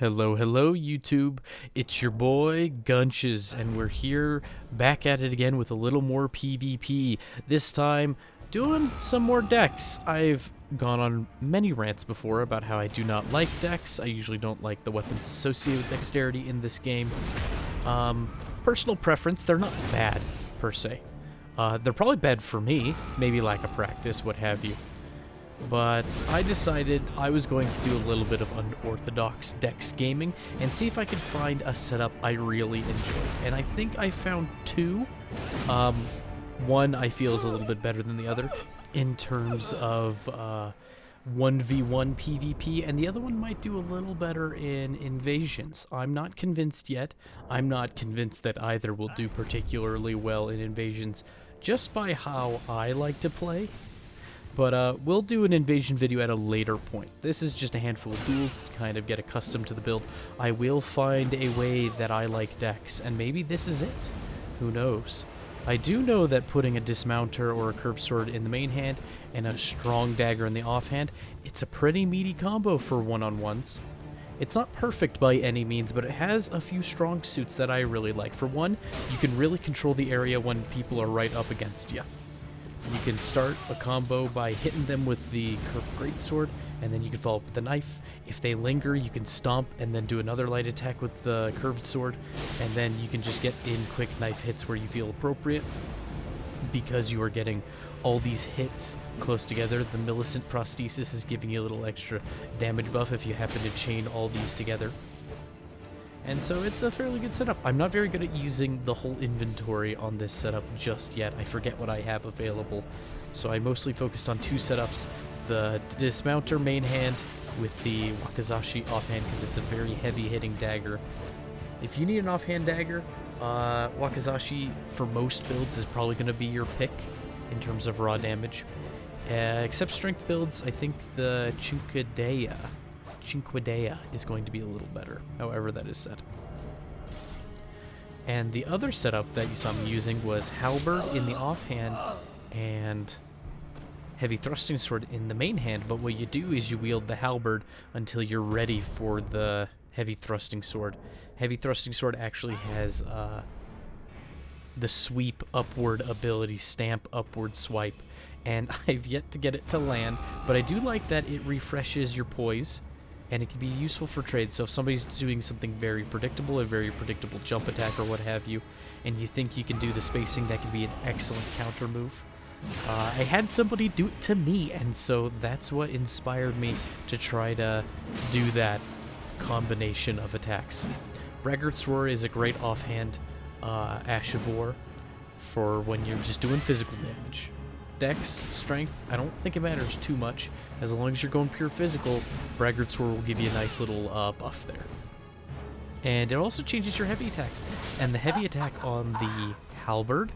Hello, hello, YouTube. It's your boy, Gunches, and we're here back at it again with a little more PvP. This time, doing some more decks. I've gone on many rants before about how I do not like decks. I usually don't like the weapons associated with dexterity in this game. Personal preference, they're not bad, per se. They're probably bad for me, maybe lack of practice, what have you. But I decided I was going to do a little bit of unorthodox dex gaming and see if I could find a setup I really enjoy. And I think I found two. One I feel is a little bit better than the other in terms of 1v1 PvP, and the other one might do a little better in invasions. I'm not convinced yet. I'm not convinced that either will do particularly well in invasions just by how I like to play. But we'll do an invasion video at a later point. This is just a handful of duels to kind of get accustomed to the build. I will find a way that I like decks, and maybe this is it. Who knows? I do know that putting a dismounter or a curved sword in the main hand and a strong dagger in the offhand, it's a pretty meaty combo for one-on-ones. It's not perfect by any means, but it has a few strong suits that I really like. For one, you can really control the area when people are right up against you. You can start a combo by hitting them with the curved greatsword, and then you can follow up with the knife. If they linger, you can stomp and then do another light attack with the curved sword, and then you can just get in quick knife hits where you feel appropriate. Because you are getting all these hits close together, the Millicent prosthesis is giving you a little extra damage buff if you happen to chain all these together. And so it's a fairly good setup. I'm not very good at using the whole inventory on this setup just yet. I forget what I have available. So I mostly focused on two setups. The dismounter main hand with the wakizashi offhand because it's a very heavy hitting dagger. If you need an offhand dagger, wakizashi for most builds is probably going to be your pick in terms of raw damage. Except strength builds, I think the Cinquedea is going to be a little better, however that is said. And the other setup that you saw me using was Halberd in the offhand and heavy thrusting sword in the main hand, but what you do is you wield the Halberd until you're ready for the heavy thrusting sword. Heavy thrusting sword actually has the sweep upward ability, stamp upward swipe, and I've yet to get it to land, but I do like that it refreshes your poise. And it can be useful for trade. So if somebody's doing something very predictable, a very predictable jump attack or what have you, and you think you can do the spacing, that can be an excellent counter move. I had somebody do it to me, and so that's what inspired me to try to do that combination of attacks. Braggart's Roar is a great offhand Ash of War for when you're just doing physical damage. Dex, strength, I don't think it matters too much. As long as you're going pure physical, Braggart's Roar will give you a nice little buff there. And it also changes your heavy attacks. And the heavy attack on the Halberd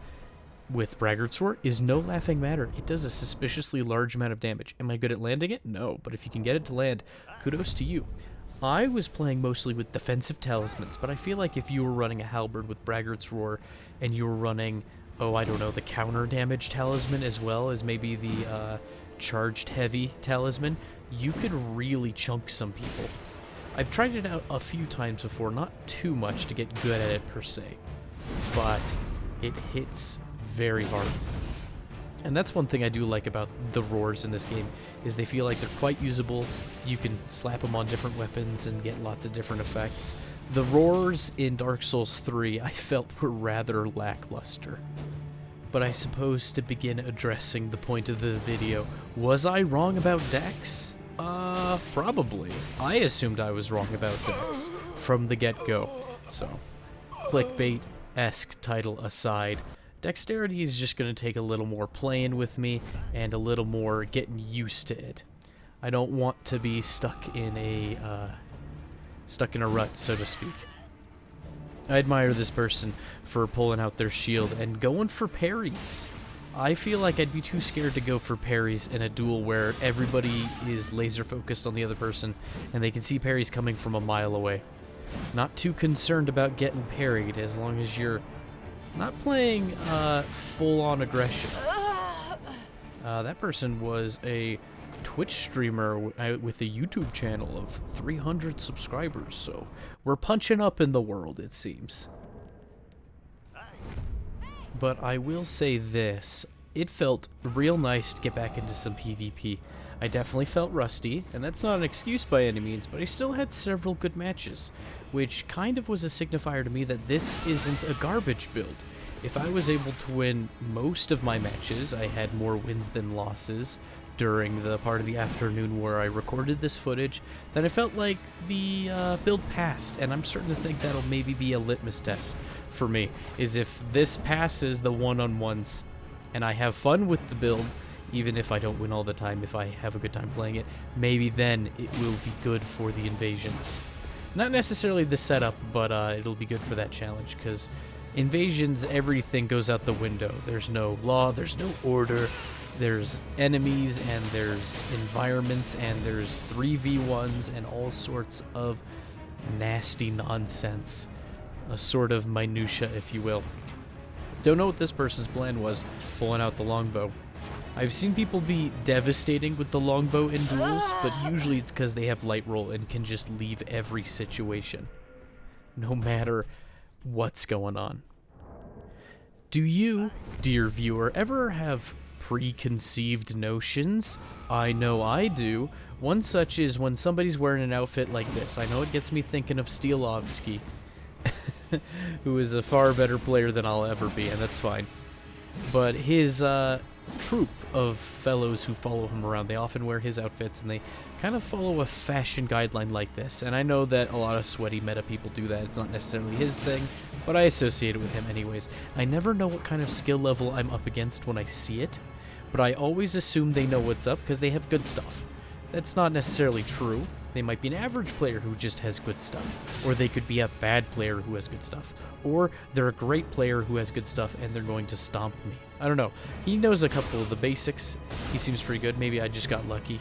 with Braggart's Roar is no laughing matter. It does a suspiciously large amount of damage. Am I good at landing it? No, but if you can get it to land, kudos to you. I was playing mostly with defensive talismans, but I feel like if you were running a Halberd with Braggart's Roar and you were running, oh, I don't know, the counter damage talisman as well as maybe the charged heavy talisman, you could really chunk some people. I've tried it out a few times before, not too much to get good at it per se, but it hits very hard. And that's one thing I do like about the roars in this game, is they feel like they're quite usable. You can slap them on different weapons and get lots of different effects. The roars in Dark Souls 3 I felt were rather lackluster. But I suppose to begin addressing the point of the video, was I wrong about Dex? Probably. I assumed I was wrong about Dex from the get-go. So, clickbait-esque title aside, dexterity is just going to take a little more playing with me and a little more getting used to it. I don't want to be stuck in a rut, so to speak. I admire this person for pulling out their shield and going for parries. I feel like I'd be too scared to go for parries in a duel where everybody is laser focused on the other person and they can see parries coming from a mile away. Not too concerned about getting parried as long as you're not playing full-on aggression. That person was a Twitch streamer with a YouTube channel of 300 subscribers, so we're punching up in the world, it seems. But I will say this, it felt real nice to get back into some PvP. I definitely felt rusty, and that's not an excuse by any means, but I still had several good matches, which kind of was a signifier to me that this isn't a garbage build. If I was able to win most of my matches, I had more wins than losses during the part of the afternoon where I recorded this footage, then I felt like the build passed, and I'm starting to think that'll maybe be a litmus test for me, is if this passes the one-on-ones and I have fun with the build, even if I don't win all the time, if I have a good time playing it, maybe then it will be good for the invasions. Not necessarily the setup, but it'll be good for that challenge, because invasions, everything goes out the window. There's no law, there's no order, there's enemies, and there's environments, and there's 3v1s, and all sorts of nasty nonsense. A sort of minutia, if you will. Don't know what this person's plan was, pulling out the longbow. I've seen people be devastating with the longbow in duels, but usually it's because they have light roll and can just leave every situation, no matter what's going on. Do you, dear viewer, ever have preconceived notions? I know I do. One such is when somebody's wearing an outfit like this. I know it gets me thinking of Steelovsky, who is a far better player than I'll ever be, and that's fine. But his troop of fellows who follow him around, they often wear his outfits, and they kind of follow a fashion guideline like this. And I know that a lot of sweaty meta people do that. It's not necessarily his thing, but I associate it with him anyways. I never know what kind of skill level I'm up against when I see it, but I always assume they know what's up because they have good stuff. That's not necessarily true. They might be an average player who just has good stuff, or they could be a bad player who has good stuff, or they're a great player who has good stuff and they're going to stomp me. I don't know. He knows a couple of the basics. He seems pretty good. Maybe I just got lucky.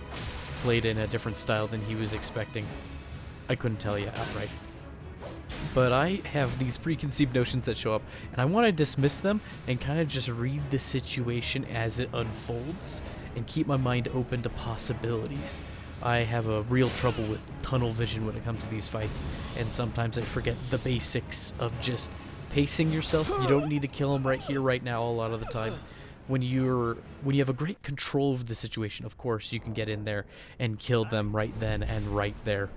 Played in a different style than he was expecting. I couldn't tell you outright. But I have these preconceived notions that show up, and I want to dismiss them and kind of just read the situation as it unfolds and keep my mind open to possibilities. I have a real trouble with tunnel vision when it comes to these fights, and sometimes I forget the basics of just pacing yourself. You don't need to kill them right here, right now, a lot of the time. When you have a great control of the situation, of course, you can get in there and kill them right then and right there.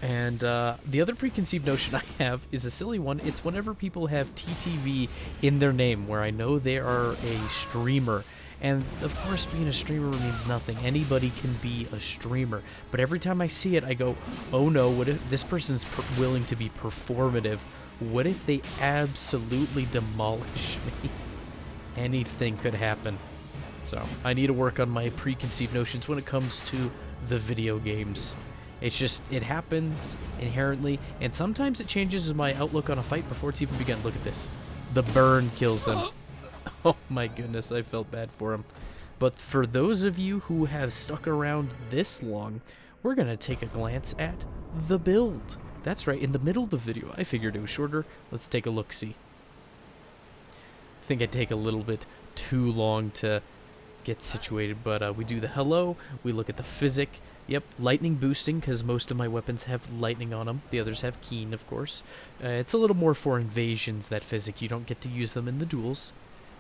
And the other preconceived notion I have is a silly one. It's whenever people have TTV in their name, where I know they are a streamer. And of course, being a streamer means nothing. Anybody can be a streamer. But every time I see it, I go, oh no, what if this person's willing to be performative? What if they absolutely demolish me? Anything could happen. So I need to work on my preconceived notions when it comes to the video games. It's just, it happens inherently, and sometimes it changes my outlook on a fight before it's even begun. Look at this. The burn kills him. Oh my goodness, I felt bad for him. But for those of you who have stuck around this long, we're going to take a glance at the build. That's right, in the middle of the video. I figured it was shorter. Let's take a look-see. I think I'd take a little bit too long to get situated, but we do the hello, we look at the physic. Yep, lightning boosting, because most of my weapons have lightning on them. The others have keen, of course. It's a little more for invasions, that physic. You don't get to use them in the duels.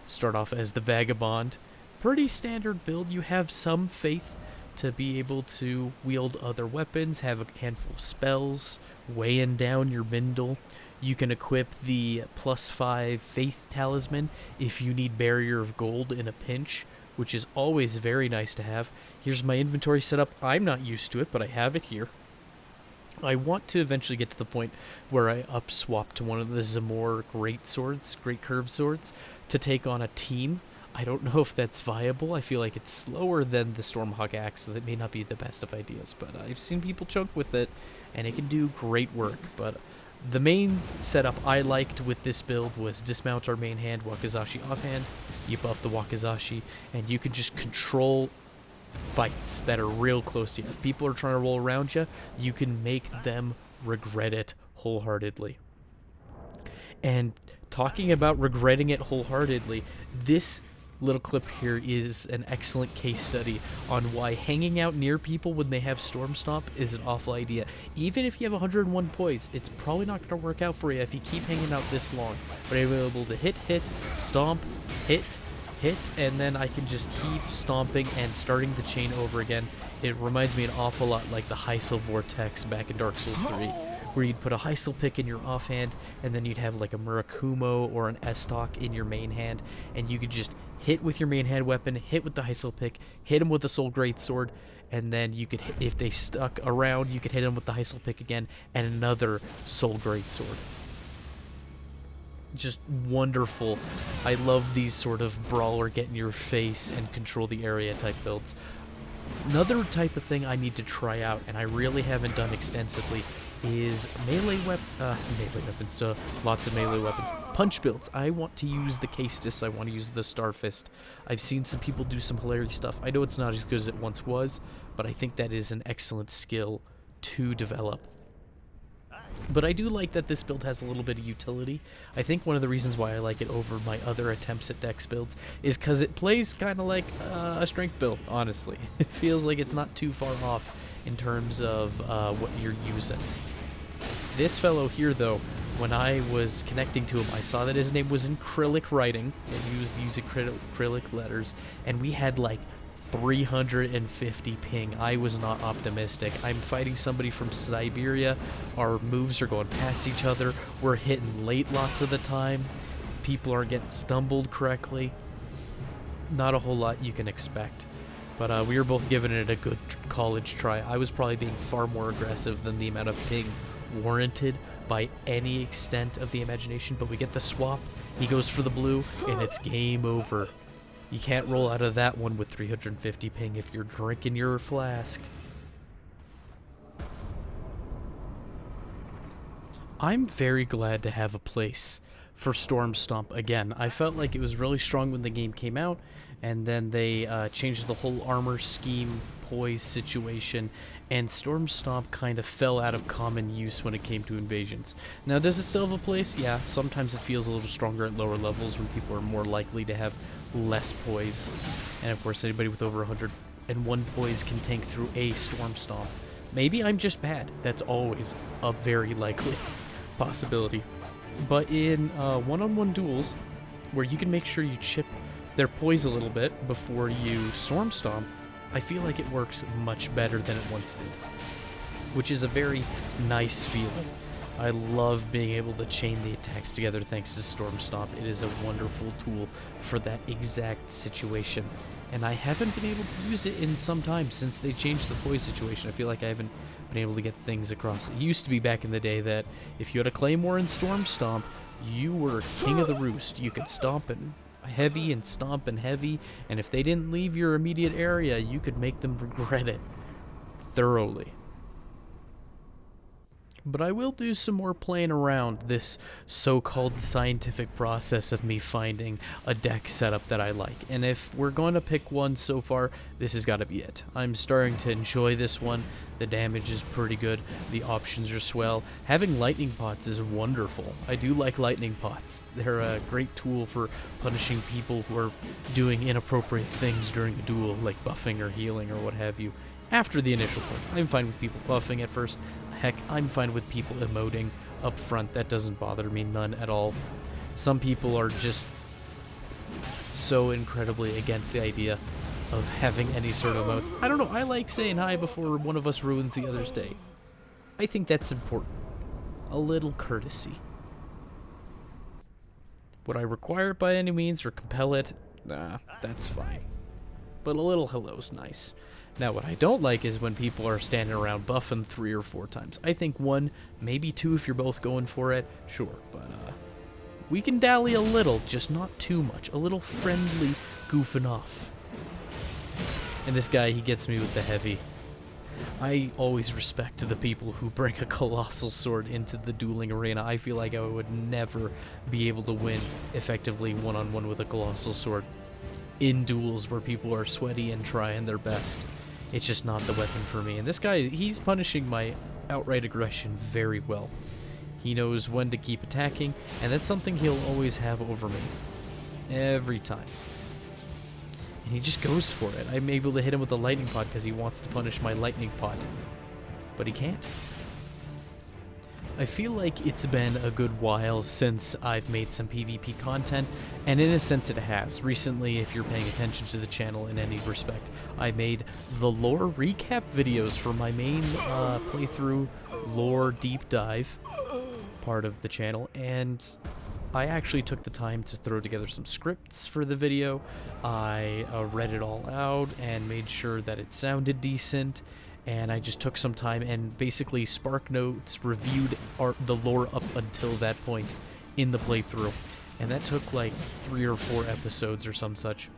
Start off as the Vagabond. Pretty standard build. You have some faith to be able to wield other weapons, have a handful of spells, weighing down your bindle. You can equip the +5 Faith Talisman if you need Barrier of Gold in a pinch, which is always very nice to have. Here's my inventory setup. I'm not used to it, but I have it here. I want to eventually get to the point where I up-swap to one of the Zamor Great Swords, Great Curved Swords, to take on a team. I don't know if that's viable. I feel like it's slower than the Stormhawk Axe, so that may not be the best of ideas, but I've seen people choke with it, and it can do great work. But the main setup I liked with this build was dismount our main hand, Wakizashi offhand, you buff the Wakizashi, and you can just control fights that are real close to you. If people are trying to roll around you, you can make them regret it wholeheartedly. And talking about regretting it wholeheartedly, this little clip here is an excellent case study on why hanging out near people when they have Storm Stomp is an awful idea. Even if you have 101 poise, it's probably not going to work out for you if you keep hanging out this long. But I'm able to hit, stomp, hit, and then I can just keep stomping and starting the chain over again. It reminds me an awful lot like the Heisel Vortex back in Dark Souls 3. Where you'd put a Heisel pick in your offhand, and then you'd have like a Murakumo or an Estoc in your main hand, and you could just hit with your main hand weapon, hit with the Heisel pick, hit them with the Soul Greatsword, and then you could, if they stuck around, you could hit them with the Heisel pick again, and another Soul Greatsword. Just wonderful. I love these sort of brawler get in your face and control the area type builds. Another type of thing I need to try out, and I really haven't done extensively, is melee weapons, lots of melee weapons. Punch builds. I want to use the Caestus, I want to use the Starfist. I've seen some people do some hilarious stuff. I know it's not as good as it once was, but I think that is an excellent skill to develop. But I do like that this build has a little bit of utility. I think one of the reasons why I like it over my other attempts at dex builds is because it plays kind of like a strength build, honestly. It feels like it's not too far off in terms of what you're using. This fellow here, though, when I was connecting to him, I saw that his name was in Cyrillic writing, and he was using Cyrillic letters, and we had like 350 ping. I was not optimistic. I'm fighting somebody from Siberia. Our moves are going past each other. We're hitting late lots of the time. People aren't getting stumbled correctly. Not a whole lot you can expect. But we were both giving it a good college try. I was probably being far more aggressive than the amount of ping warranted by any extent of the imagination. But we get the swap. He goes for the blue, and it's game over. You can't roll out of that one with 350 ping if you're drinking your flask. I'm very glad to have a place for Storm Stomp again. I felt like it was really strong when the game came out, and then they changed the whole armor scheme, poise situation, and Storm Stomp kind of fell out of common use when it came to invasions. Now, does it still have a place? Yeah, sometimes it feels a little stronger at lower levels when people are more likely to have less poise. And of course, anybody with over 101 poise can tank through a Storm Stomp. Maybe I'm just bad. That's always a very likely possibility. But in one-on-one duels, where you can make sure you chip their poise a little bit before you Storm Stomp, I feel like it works much better than it once did, which is a very nice feeling. I love being able to chain the attacks together thanks to Storm Stomp. It is a wonderful tool for that exact situation, and I haven't been able to use it in some time since they changed the poise situation. I feel like I haven't been able to get things across. It used to be back in the day that if you had a Claymore and Storm Stomp, you were king of the roost. You could stomp and heavy and stomp and heavy, and if they didn't leave your immediate area, you could make them regret it thoroughly. But I will do some more playing around this so-called scientific process of me finding a deck setup that I like. And if we're going to pick one so far, this has got to be it. I'm starting to enjoy this one. The damage is pretty good. The options are swell. Having lightning pots is wonderful. I do like lightning pots. They're a great tool for punishing people who are doing inappropriate things during a duel, like buffing or healing or what have you. After the initial point, I'm fine with people buffing at first. Heck, I'm fine with people emoting up front. That doesn't bother me none at all. Some people are just so incredibly against the idea of having any sort of emotes. I don't know, I like saying hi before one of us ruins the other's day. I think that's important. A little courtesy. Would I require it by any means or compel it? Nah, that's fine. But a little hello's nice. Now, what I don't like is when people are standing around buffing 3 or 4 times. I think 1, maybe 2 if you're both going for it, sure, but we can dally a little, just not too much. A little friendly goofing off. And this guy, he gets me with the heavy. I always respect the people who bring a colossal sword into the dueling arena. I feel like I would never be able to win effectively one-on-one with a colossal sword in duels where people are sweaty and trying their best. It's just not the weapon for me. And this guy, he's punishing my outright aggression very well. He knows when to keep attacking, and that's something he'll always have over me. Every time. and he just goes for it. I'm able to hit him with a lightning pod because he wants to punish my lightning pod, but he can't. I feel like it's been a good while since I've made some PvP content, and in a sense it has. Recently, if you're paying attention to the channel in any respect, I made the lore recap videos for my main playthrough lore deep dive part of the channel, and I actually took the time to throw together some scripts for the video. I read it all out and made sure that it sounded decent, and I just took some time and basically Spark Notes reviewed the lore up until that point in the playthrough. And that took like 3 or 4 episodes or some such.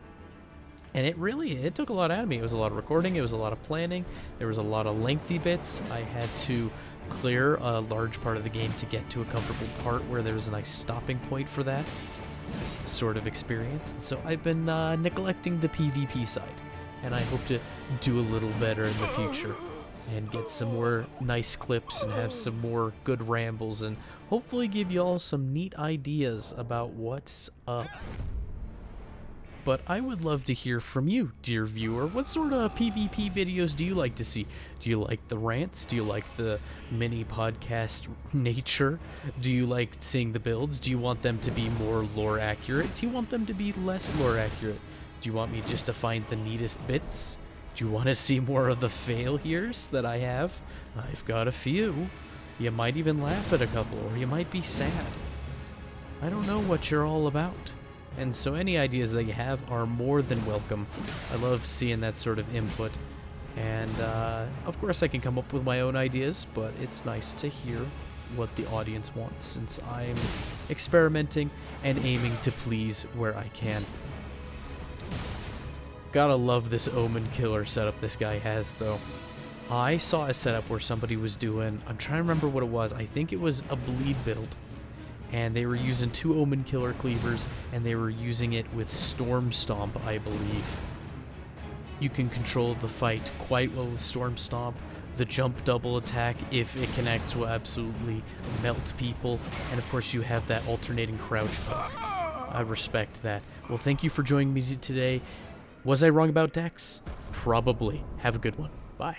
And it took a lot out of me. It was a lot of recording, it was a lot of planning, there was a lot of lengthy bits. I had to clear a large part of the game to get to a comfortable part where there was a nice stopping point for that sort of experience. And so I've been neglecting the PvP side. And I hope to do a little better in the future and get some more nice clips and have some more good rambles and hopefully give you all some neat ideas about what's up. But I would love to hear from you, dear viewer. What sort of PvP videos do you like to see? Do you like the rants? Do you like the mini podcast nature? Do you like seeing the builds? Do you want them to be more lore accurate? Do you want them to be less lore accurate? Do you want me just to find the neatest bits? Do you want to see more of the failures that I have? I've got a few. You might even laugh at a couple, or you might be sad. I don't know what you're all about. And so any ideas that you have are more than welcome. I love seeing that sort of input. And of course I can come up with my own ideas, but it's nice to hear what the audience wants since I'm experimenting and aiming to please where I can. Gotta love this Omen Killer setup this guy has, though. I saw a setup where somebody was doing, I'm trying to remember what it was, I think it was a bleed build. And they were using 2 Omen Killer cleavers, and they were using it with Storm Stomp, I believe. You can control the fight quite well with Storm Stomp. The jump double attack, if it connects, will absolutely melt people. And of course you have that alternating crouch poke. I respect that. Well, thank you for joining me today. Was I wrong about decks? Probably. Have a good one. Bye.